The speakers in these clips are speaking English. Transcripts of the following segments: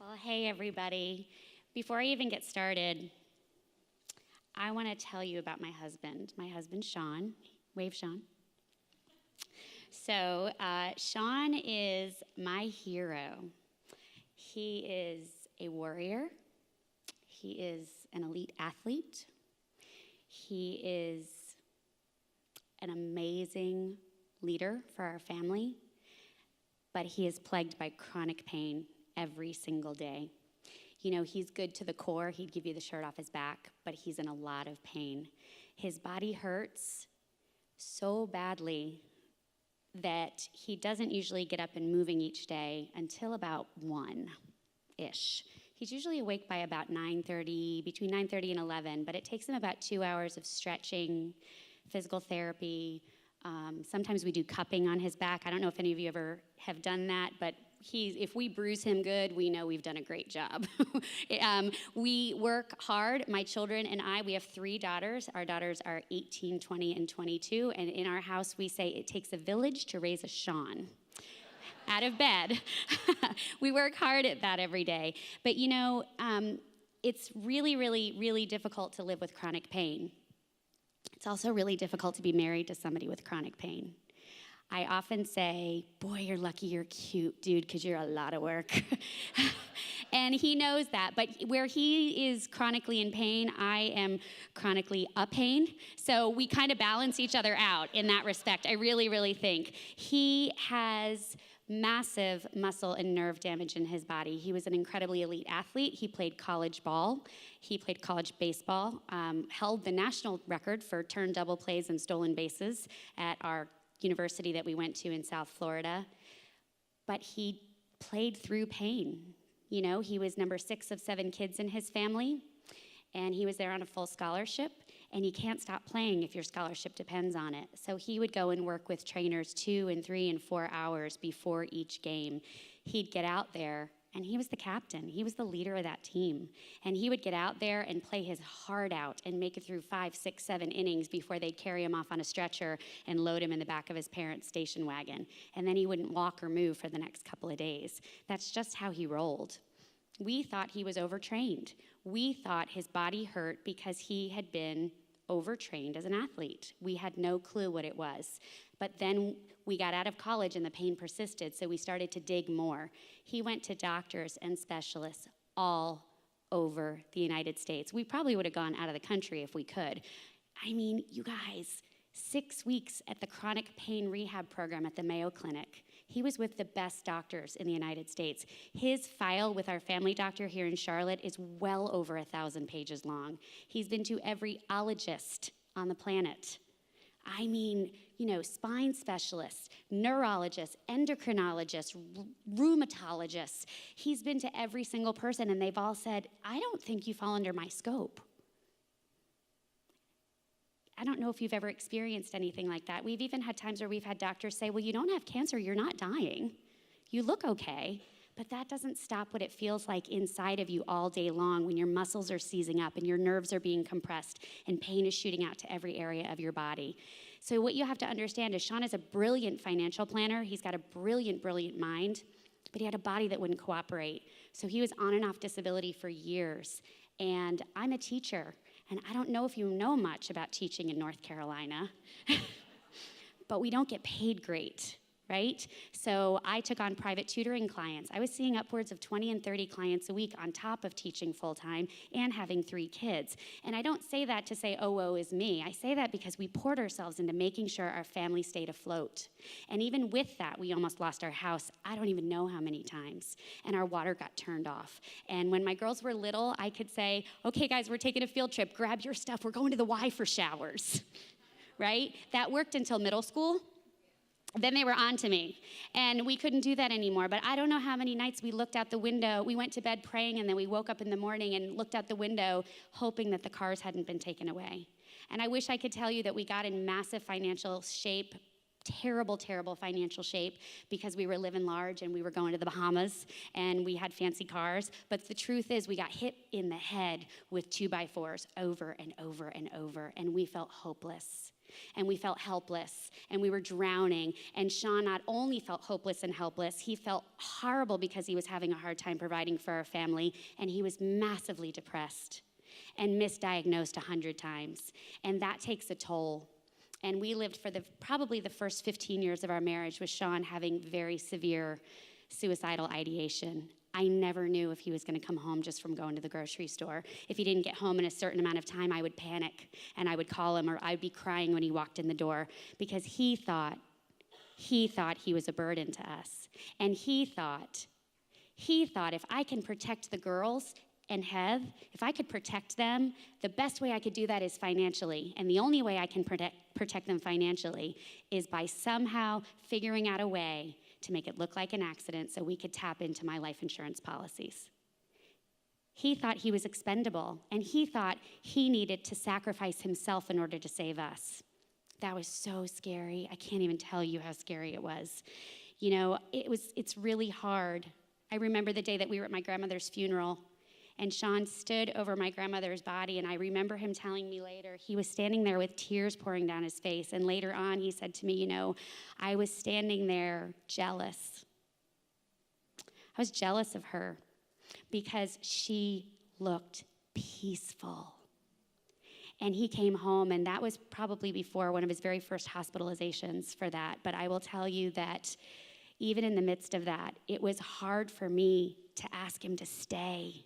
Well, hey, everybody. Before I even get started, I want to tell you about my husband, Sean. Wave, Sean. So, Sean is my hero. He is a warrior. He is an elite athlete. He is an amazing leader for our family, but he is plagued by chronic pain every single day. You know, he's good to the core. He'd give you the shirt off his back, but he's in a lot of pain. His body hurts so badly that he doesn't usually get up and moving each day until about 1-ish. He's usually awake by about 9:30, between 9:30 and 11, but it takes him about 2 hours of stretching, physical therapy. Sometimes we do cupping on his back. I don't know if any of you ever have done that, but if we bruise him good, we know we've done a great job. We work hard. My children and I, we have 3 daughters. Our daughters are 18, 20, and 22. And in our house, we say it takes a village to raise a Sean. Out of bed. We work hard at that every day. But you know, it's really, really, really difficult to live with chronic pain. It's also really difficult to be married to somebody with chronic pain. I often say, boy, you're lucky you're cute, dude, because you're a lot of work. And he knows that. But where he is chronically in pain, I am chronically a pain. So we kind of balance each other out in that respect. I really, really think. He has massive muscle and nerve damage in his body. He was an incredibly elite athlete. He played college ball. He played college baseball, held the national record for turn double plays and stolen bases at our university that we went to in South Florida. But he played through pain. You know, he was number 6 of 7 kids in his family, and he was there on a full scholarship, and you can't stop playing if your scholarship depends on it. So he would go and work with trainers 2 and 3 and 4 hours before each game. He'd get out there, and he was the captain. He was the leader of that team. And he would get out there and play his heart out and make it through 5, 6, 7 innings before they'd carry him off on a stretcher and load him in the back of his parents' station wagon. And then he wouldn't walk or move for the next couple of days. That's just how he rolled. We thought he was overtrained. We thought his body hurt because he had been overtrained as an athlete. We had no clue what it was. But then we got out of college and the pain persisted, so we started to dig more. He went to doctors and specialists all over the United States. We probably would have gone out of the country if we could. I mean, you guys, 6 weeks at the chronic pain rehab program at the Mayo Clinic. He was with the best doctors in the United States. His file with our family doctor here in Charlotte is well over 1,000 pages long. He's been to every ologist on the planet. I mean, you know, spine specialists, neurologists, endocrinologists, rheumatologists. He's been to every single person, and they've all said, I don't think you fall under my scope. I don't know if you've ever experienced anything like that. We've even had times where we've had doctors say, well, you don't have cancer, you're not dying. You look okay. But that doesn't stop what it feels like inside of you all day long when your muscles are seizing up and your nerves are being compressed and pain is shooting out to every area of your body. So what you have to understand is Sean is a brilliant financial planner. He's got a brilliant, brilliant mind, but he had a body that wouldn't cooperate. So he was on and off disability for years. And I'm a teacher, and I don't know if you know much about teaching in North Carolina, but we don't get paid great. Right? So I took on private tutoring clients. I was seeing upwards of 20 and 30 clients a week on top of teaching full-time and having 3 kids. And I don't say that to say, oh, woe is me. I say that because we poured ourselves into making sure our family stayed afloat. And even with that, we almost lost our house, I don't even know how many times. And our water got turned off. And when my girls were little, I could say, okay, guys, we're taking a field trip. Grab your stuff. We're going to the Y for showers. Right? That worked until middle school. Then they were on to me, and we couldn't do that anymore. But I don't know how many nights we looked out the window. We went to bed praying, and then we woke up in the morning and looked out the window hoping that the cars hadn't been taken away. And I wish I could tell you that we got in massive financial shape, terrible, terrible financial shape, because we were living large and we were going to the Bahamas and we had fancy cars. But the truth is we got hit in the head with 2x4s over and over and over, and we felt hopeless. and we felt helpless, and we were drowning. And Sean not only felt hopeless and helpless, he felt horrible because he was having a hard time providing for our family, and he was massively depressed and misdiagnosed 100 times. And that takes a toll. And we lived for probably the first 15 years of our marriage with Sean having very severe suicidal ideation. I never knew if he was going to come home just from going to the grocery store. If he didn't get home in a certain amount of time, I would panic, and I would call him, or I'd be crying when he walked in the door, because he thought he was a burden to us. And he thought if I can protect the girls and Hev, if I could protect them, the best way I could do that is financially. And the only way I can protect them financially is by somehow figuring out a way to make it look like an accident so we could tap into my life insurance policies. He thought he was expendable, and he thought he needed to sacrifice himself in order to save us. That was so scary. I can't even tell you how scary it was. You know, it's really hard. I remember the day that we were at my grandmother's funeral, and Sean stood over my grandmother's body, and I remember him telling me later, he was standing there with tears pouring down his face, and later on he said to me, you know, I was standing there jealous. I was jealous of her because she looked peaceful. And he came home, and that was probably before one of his very first hospitalizations for that, but I will tell you that even in the midst of that, it was hard for me to ask him to stay.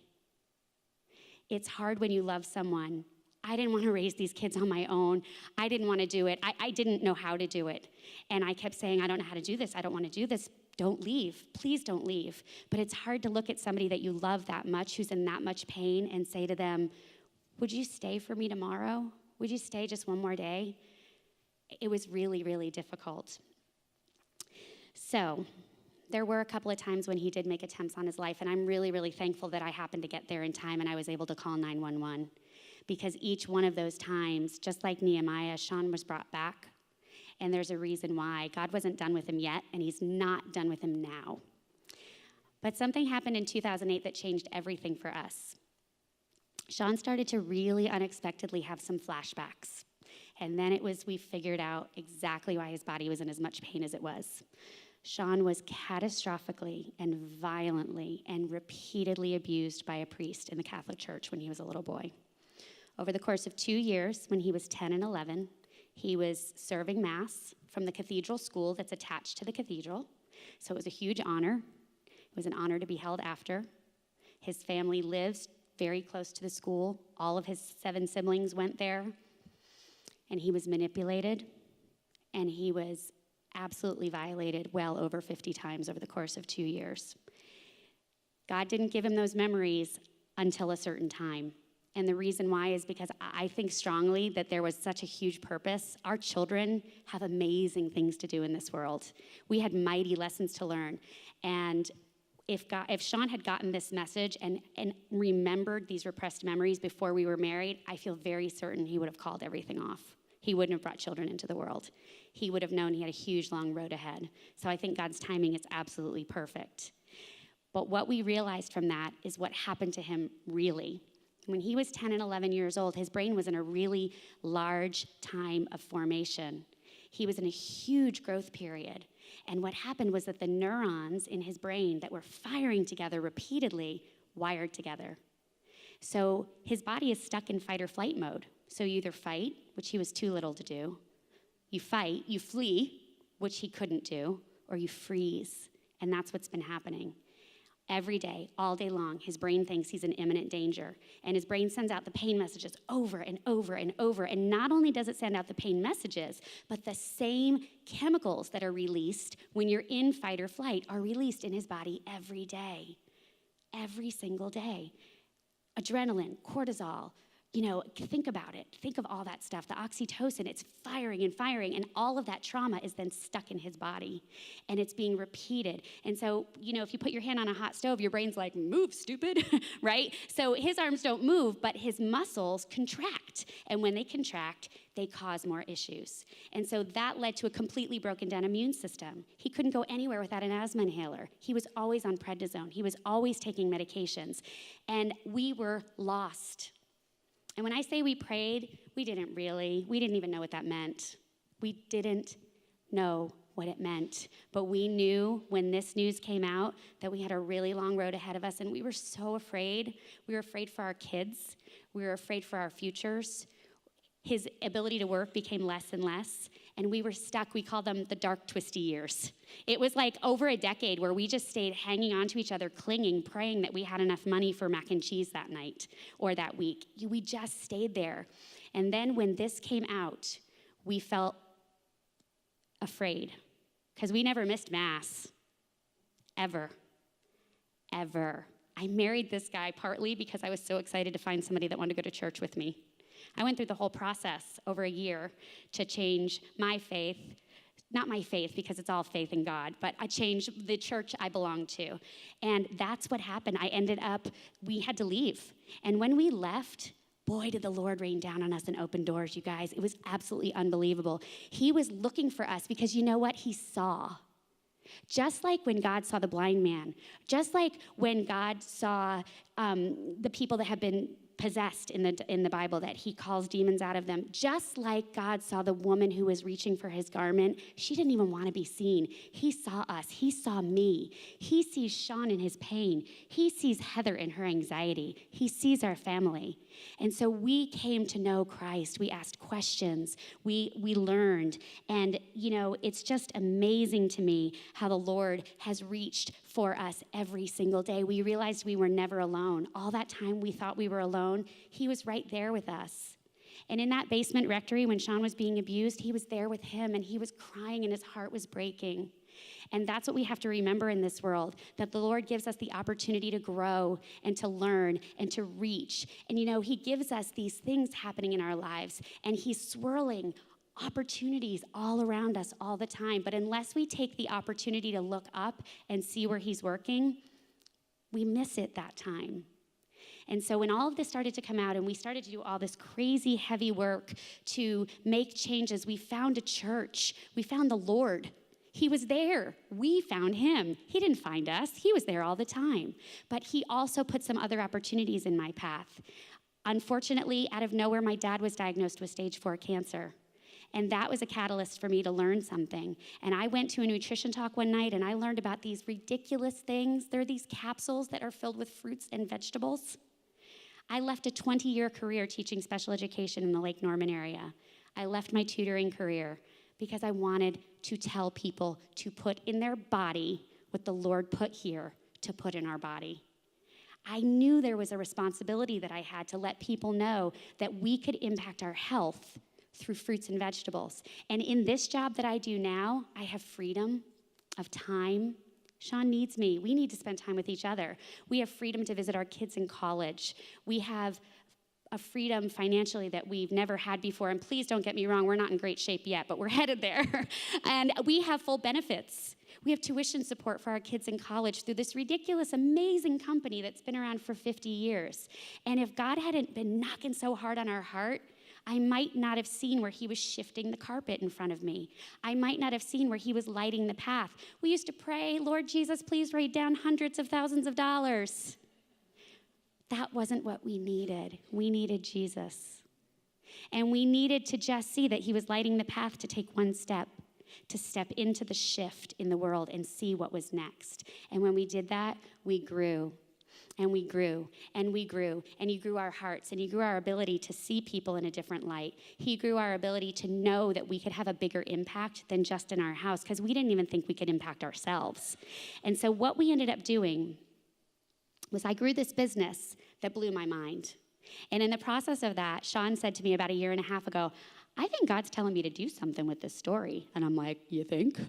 It's hard when you love someone. I didn't want to raise these kids on my own. I didn't want to do it. I didn't know how to do it. And I kept saying, I don't know how to do this. I don't want to do this. Don't leave. Please don't leave. But it's hard to look at somebody that you love that much, who's in that much pain, and say to them, would you stay for me tomorrow? Would you stay just one more day? It was really, really difficult. So there were a couple of times when he did make attempts on his life, and I'm really, really thankful that I happened to get there in time and I was able to call 911, because each one of those times, just like Nehemiah, Sean was brought back, and there's a reason why. God wasn't done with him yet, and he's not done with him now. But something happened in 2008 that changed everything for us. Sean started to really unexpectedly have some flashbacks, and then we figured out exactly why his body was in as much pain as it was. Sean was catastrophically and violently and repeatedly abused by a priest in the Catholic Church when he was a little boy. Over the course of 2 years, when he was 10 and 11, he was serving Mass from the cathedral school that's attached to the cathedral. So it was a huge honor. It was an honor to be held after. His family lives very close to the school. All of his 7 siblings went there. And he was manipulated, and he was absolutely violated well over 50 times over the course of 2 years. God didn't give him those memories until a certain time. And the reason why is because I think strongly that there was such a huge purpose. Our children have amazing things to do in this world. We had mighty lessons to learn. And if Sean had gotten this message and remembered these repressed memories before we were married, I feel very certain he would have called everything off. He wouldn't have brought children into the world. He would have known he had a huge, long road ahead. So I think God's timing is absolutely perfect. But what we realized from that is what happened to him really. When he was 10 and 11 years old, his brain was in a really large time of formation. He was in a huge growth period. And what happened was that the neurons in his brain that were firing together repeatedly wired together. So his body is stuck in fight or flight mode. So you either fight, which he was too little to do, you fight, you flee, which he couldn't do, or you freeze. And that's what's been happening. Every day, all day long, his brain thinks he's in imminent danger. And his brain sends out the pain messages over and over and over. And not only does it send out the pain messages, but the same chemicals that are released when you're in fight or flight are released in his body every day. Every single day. Adrenaline, cortisol. Think about it. Think of all that stuff. The oxytocin, it's firing and firing, and all of that trauma is then stuck in his body, and it's being repeated. And so, if you put your hand on a hot stove, your brain's like, move, stupid, right? So his arms don't move, but his muscles contract, and when they contract, they cause more issues. And so that led to a completely broken down immune system. He couldn't go anywhere without an asthma inhaler. He was always on prednisone. He was always taking medications, and we were lost. And when I say we prayed We didn't even know what that meant. We didn't know what it meant. But we knew when this news came out that we had a really long road ahead of us, and we were so afraid. We were afraid for our kids. We were afraid for our futures. His ability to work became less and less, and we were stuck. We called them the dark, twisty years. It was like over a decade where we just stayed hanging on to each other, clinging, praying that we had enough money for mac and cheese that night or that week. We just stayed there. And then when this came out, we felt afraid because we never missed Mass, ever. I married this guy partly because I was so excited to find somebody that wanted to go to church with me. I went through the whole process over a year to change my faith, not my faith because it's all faith in God, but I changed the church I belonged to. And that's what happened. We had to leave. And when we left, boy, did the Lord rain down on us and open doors, you guys. It was absolutely unbelievable. He was looking for us because you know what? He saw. Just like when God saw the blind man, just like when God saw the people that have been possessed in the Bible, that he calls demons out of them, just like God saw the woman who was reaching for his garment, she didn't even want to be seen. He saw us. He saw me. He sees Sean in his pain. He sees Heather in her anxiety. He sees our family. And so we came to know Christ. We asked questions. We learned. And, it's just amazing to me how the Lord has reached for us every single day. We realized we were never alone. All that time we thought we were alone, he was right there with us. And in that basement rectory, when Sean was being abused, he was there with him, and he was crying, and his heart was breaking. And that's what we have to remember in this world, that the Lord gives us the opportunity to grow and to learn and to reach. And, he gives us these things happening in our lives, and he's swirling opportunities all around us all the time. But unless we take the opportunity to look up and see where he's working, we miss it that time. And so when all of this started to come out and we started to do all this crazy heavy work to make changes, we found a church. We found the Lord. He was there. We found him. He didn't find us. He was there all the time. But he also put some other opportunities in my path. Unfortunately, out of nowhere, my dad was diagnosed with stage 4 cancer. And that was a catalyst for me to learn something. And I went to a nutrition talk one night, and I learned about these ridiculous things. They're these capsules that are filled with fruits and vegetables. I left a 20-year career teaching special education in the Lake Norman area. I left my tutoring career because I wanted to tell people to put in their body what the Lord put here to put in our body. I knew there was a responsibility that I had to let people know that we could impact our health through fruits and vegetables. And in this job that I do now, I have freedom of time. Sean needs me. We need to spend time with each other. We have freedom to visit our kids in college. We have a freedom financially that we've never had before. And please don't get me wrong, we're not in great shape yet, but we're headed there. And we have full benefits. We have tuition support for our kids in college through this ridiculous, amazing company that's been around for 50 years. And if God hadn't been knocking so hard on our heart, I might not have seen where he was shifting the carpet in front of me. I might not have seen where he was lighting the path. We used to pray, Lord Jesus, please write down hundreds of thousands of dollars. That wasn't what we needed. We needed Jesus. And we needed to just see that he was lighting the path to take one step, to step into the shift in the world and see what was next. And when we did that, we grew. And we grew, and we grew, and he grew our hearts, and he grew our ability to see people in a different light. He grew our ability to know that we could have a bigger impact than just in our house, because we didn't even think we could impact ourselves. And so what we ended up doing was I grew this business that blew my mind. And in the process of that, Sean said to me about a year and a half ago, I think God's telling me to do something with this story. And I'm like, you think?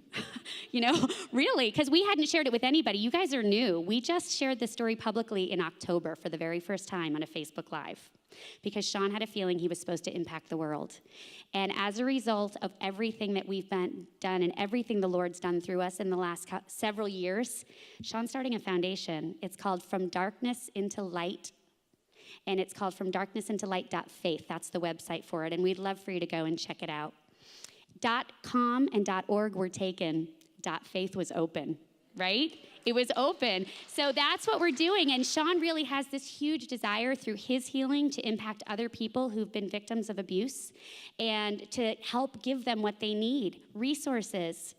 Really? Because we hadn't shared it with anybody. You guys are new. We just shared this story publicly in October for the very first time on a Facebook Live because Sean had a feeling he was supposed to impact the world. And as a result of everything that we've done and everything the Lord's done through us in the last several years, Sean's starting a foundation. It's called From Darkness into Light. And it's called From Darkness into Light.faith. That's the website for it. And we'd love for you to go and check it out. .com and .org were taken. .faith was open. right? It was open. So that's what we're doing. And Sean really has this huge desire through his healing to impact other people who've been victims of abuse and to help give them what they need, resources,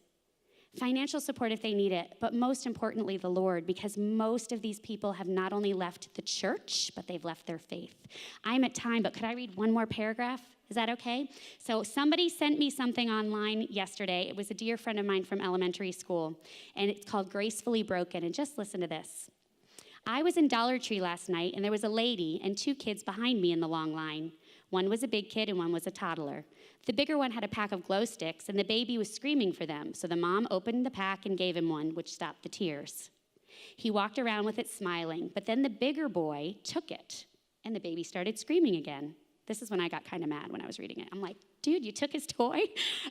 financial support if they need it, but most importantly, the Lord, because most of these people have not only left the church, but they've left their faith. I'm at time, but could I read one more paragraph? Is that okay? So somebody sent me something online yesterday. It was a dear friend of mine from elementary school, and it's called Gracefully Broken, and just listen to this. I was in Dollar Tree last night, and there was a lady and 2 kids behind me in the long line. One was a big kid, and one was a toddler. The bigger one had a pack of glow sticks, and the baby was screaming for them, so the mom opened the pack and gave him one, which stopped the tears. He walked around with it smiling, but then the bigger boy took it, and the baby started screaming again. This is when I got kind of mad when I was reading it. I'm like, dude, you took his toy?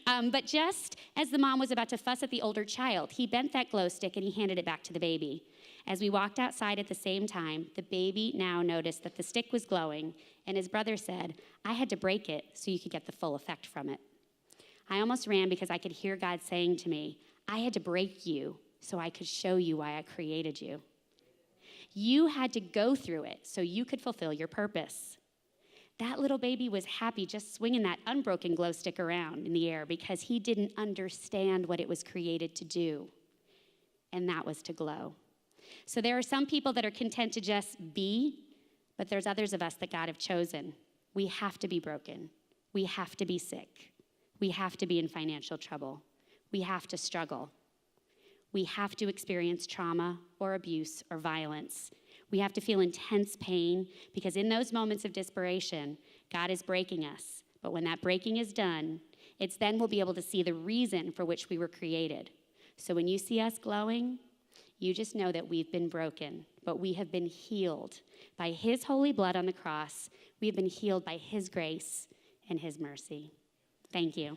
But just as the mom was about to fuss at the older child, he bent that glow stick and he handed it back to the baby. As we walked outside at the same time, the baby now noticed that the stick was glowing, and his brother said, I had to break it so you could get the full effect from it. I almost ran because I could hear God saying to me, I had to break you so I could show you why I created you. You had to go through it so you could fulfill your purpose. That little baby was happy just swinging that unbroken glow stick around in the air because he didn't understand what it was created to do, and that was to glow. So there are some people that are content to just be, but there's others of us that God have chosen. We have to be broken. We have to be sick. We have to be in financial trouble. We have to struggle. We have to experience trauma or abuse or violence. We have to feel intense pain because in those moments of desperation, God is breaking us. But when that breaking is done, it's then we'll be able to see the reason for which we were created. So when you see us glowing, you just know that we've been broken, but we have been healed by his holy blood on the cross. We have been healed by his grace and his mercy. Thank you.